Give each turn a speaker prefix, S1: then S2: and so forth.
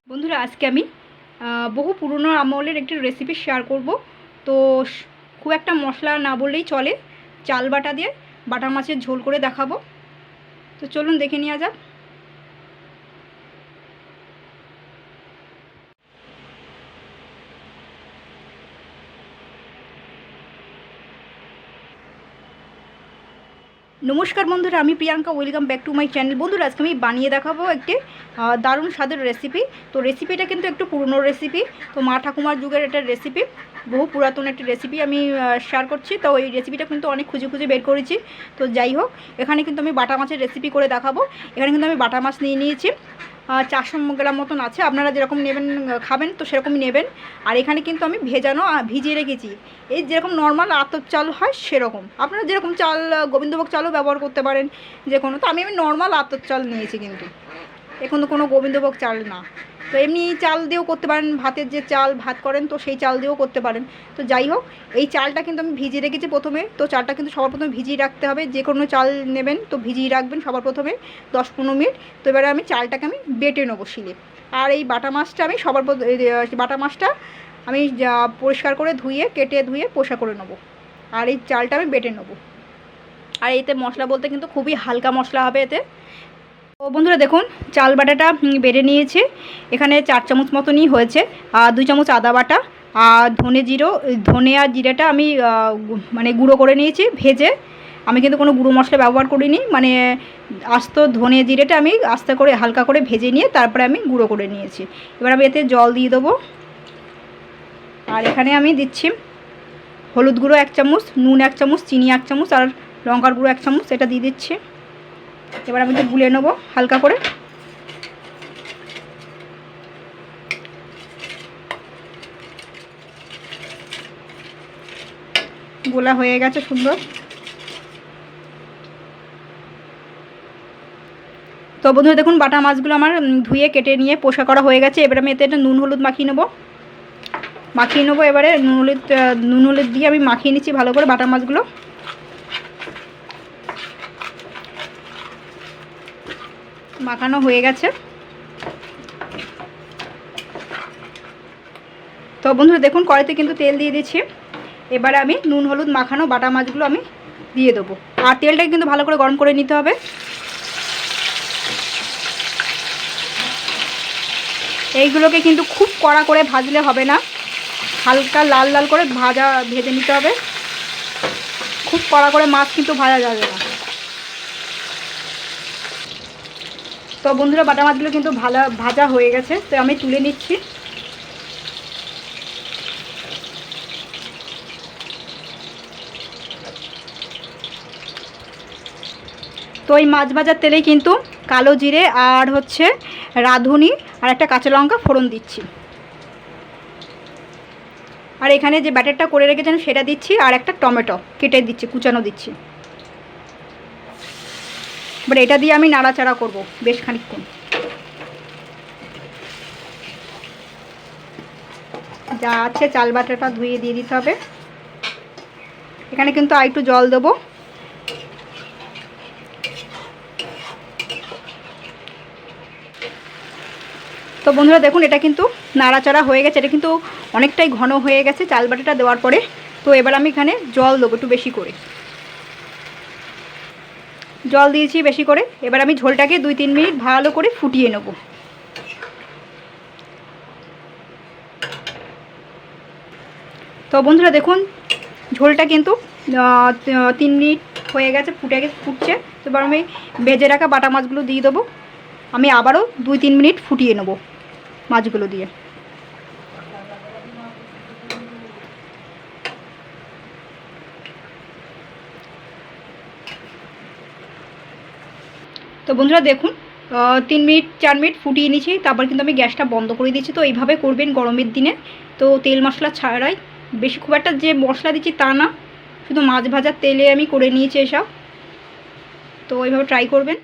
S1: বন্ধুরা আজকে আমি বহু পুরনো আমলের একটি রেসিপি শেয়ার করব। তো খুব একটা মশলা না বললেই চলে, চাল বাটা দিয়ে বাটা মাছের ঝোল করে দেখাবো। তো চলুন দেখে নেওয়া যাক। নমস্কার বন্ধুরা, আমি Priyanka, welcome back to my channel. বন্ধুরা আজকে আমি বানিয়ে দেখাবো একটি দারুণ স্বাদের রেসিপি। তো রেসিপিটা কিন্তু একটু পুরনো রেসিপি, তো মা ঠাকুমার যুগের একটা রেসিপি, বহু পুরাতন একটি রেসিপি আমি শেয়ার করছি। তো এই রেসিপিটা কিন্তু অনেক খুঁজে খুঁজে বের করেছি। তো যাই হোক, এখানে কিন্তু আমি বাটা মাছের রেসিপি করে দেখাবো। এখানে কিন্তু আমি বাটা মাছ নিয়েছি 400 গ্রাম মতন আছে। আপনারা যেরকম নেবেন খাবেন তো সেরকমই নেবেন। আর এখানে কিন্তু আমি ভিজিয়ে রেখেছি, এই যেরকম নর্মাল আতপ চাল হয় সেরকম। আপনারা যেরকম চাল গোবিন্দভোগ চালও ব্যবহার করতে পারেন যে কোনো। তো আমি নর্মাল আতপ চাল নিয়েছি, কিন্তু এখন তো কোনো গোবিন্দভোগ চাল না। তো এমনি চাল দিয়েও করতে পারেন, ভাতের যে চাল ভাত করেন তো সেই চাল দিয়েও করতে পারেন। তো যাই হোক, এই চালটা কিন্তু আমি ভিজিয়ে রেখেছি প্রথমে। তো চালটা কিন্তু সবার প্রথমে ভিজিয়ে রাখতে হবে, যে কোনো চাল নেবেন তো ভিজিয়ে রাখবেন সবার প্রথমে 10-15 মিনিট। তো এবারে আমি চালটাকে আমি বেটে নেবো শিলে। আর এই বাটা মাছটা আমি বাটা মাছটা আমি পরিষ্কার করে কেটে ধুয়ে পোষা করে নেবো। আর এই চালটা আমি বেটে নেবো। আর এতে মশলা বলতে কিন্তু খুবই হালকা মশলা হবে এতে। তো বন্ধুরা দেখুন, চাল বাটাটা বেটে নিয়েছি। এখানে 4 চামচ মতনই হয়েছে। 2 চামচ আদা বাটা, আর ধনে আর জিরেটা আমি মানে গুঁড়ো করে নিয়েছি ভেজে। আমি কিন্তু কোনো গুঁড়ো মশলা ব্যবহার করিনি, মানে আস্ত ধনে জিরেটা আমি আস্তে করে হালকা করে ভেজে নিয়ে তারপরে আমি গুঁড়ো করে নিয়েছি। এবার আমি এতে জল দিয়ে দেবো। আর এখানে আমি দিচ্ছি হলুদ গুঁড়ো 1 চামচ, নুন 1 চামচ, চিনি 1 চামচ আর লঙ্কার গুঁড়ো 1 চামচ, এটা দিয়ে দিচ্ছি। এবার আমি তো গুলে নেবো হালকা করে। গোলা হয়ে গেছে সুন্দর। তো বন্ধুরা দেখুন, বাটা মাছগুলো আমার ধুয়ে কেটে নিয়ে পোষা করা হয়ে গেছে। এবার আমি এতে একটা নুন হলুদ মাখিয়ে নেবো। এবারে নুন হলুদ দিয়ে আমি মাখিয়ে নিচ্ছি ভালো করে বাটা মাছগুলো। মাখানো হয়ে গেছে। তো বন্ধুরা দেখুন, কড়াইতে কিন্তু তেল দিয়ে দিচ্ছি। এবারে আমি নুন হলুদ মাখানো বাটা মাছগুলো আমি দিয়ে দেবো। আর তেলটাকে কিন্তু ভালো করে গরম করে নিতে হবে। এইগুলোকে কিন্তু খুব কড়া করে ভাজলে হবে না, হালকা লাল লাল করে ভেজে নিতে হবে। খুব কড়া করে মাছ কিন্তু ভাজা যাবে না। তো বন্ধুরা বাটা মাছগুলো কিন্তু ভাজা হয়ে গেছে, তো আমি তুলে নিচ্ছি। তো এই মাছ ভাজার তেলেই কিন্তু কালো জিরে আর হচ্ছে রাঁধুনি আর একটা কাঁচা লঙ্কা ফোড়ন দিচ্ছি। আর এখানে যে ব্যাটারটা করে রেখেছেন সেটা দিচ্ছি, আর একটা টমেটো কেটে দিচ্ছি, কুচানো দিচ্ছি। এবার এটা দিয়ে আমি নাড়াচাড়া করব বেশ খানিকক্ষণ। যা আছে চাল বাটাটা ধুয়ে দিয়ে দিতে হবে। এখানে কিন্তু আর একটু জল দেবো। তো বন্ধুরা দেখুন, এটা কিন্তু নাড়াচাড়া হয়ে গেছে। এটা কিন্তু অনেকটাই ঘন হয়ে গেছে চাল বাটাটা দেওয়ার পরে। তো এবার আমি এখানে জল দেবো একটু বেশি করে। জল দিয়েছি বেশি করে। এবার আমি ঝোলটাকে 2-3 মিনিট ভালো করে ফুটিয়ে নেব। তো বন্ধুরা দেখুন, ঝোলটা কিন্তু 3 মিনিট হয়ে গেছে, ফুটছে। তো এবার আমি ভেজে রাখা বাটা মাছগুলো দিয়ে দেবো। আমি আবারও 2-3 মিনিট ফুটিয়ে নেব মাছগুলো দিয়ে। তো বন্ধুরা দেখুন, 3-4 মিনিট ফুটিয়ে নিয়েছি। তারপর কিন্তু আমি গ্যাসটা বন্ধ করে দিচ্ছি। তো এইভাবে করবেন গরমের দিনে। তো তেল মশলা ছাড়াই, বেশি খুব একটা যে মশলা দিচ্ছি তা না, শুধু মাছ ভাজার তেলে আমি করে নিয়েছি এসব। তো এইভাবে ট্রাই করবেন।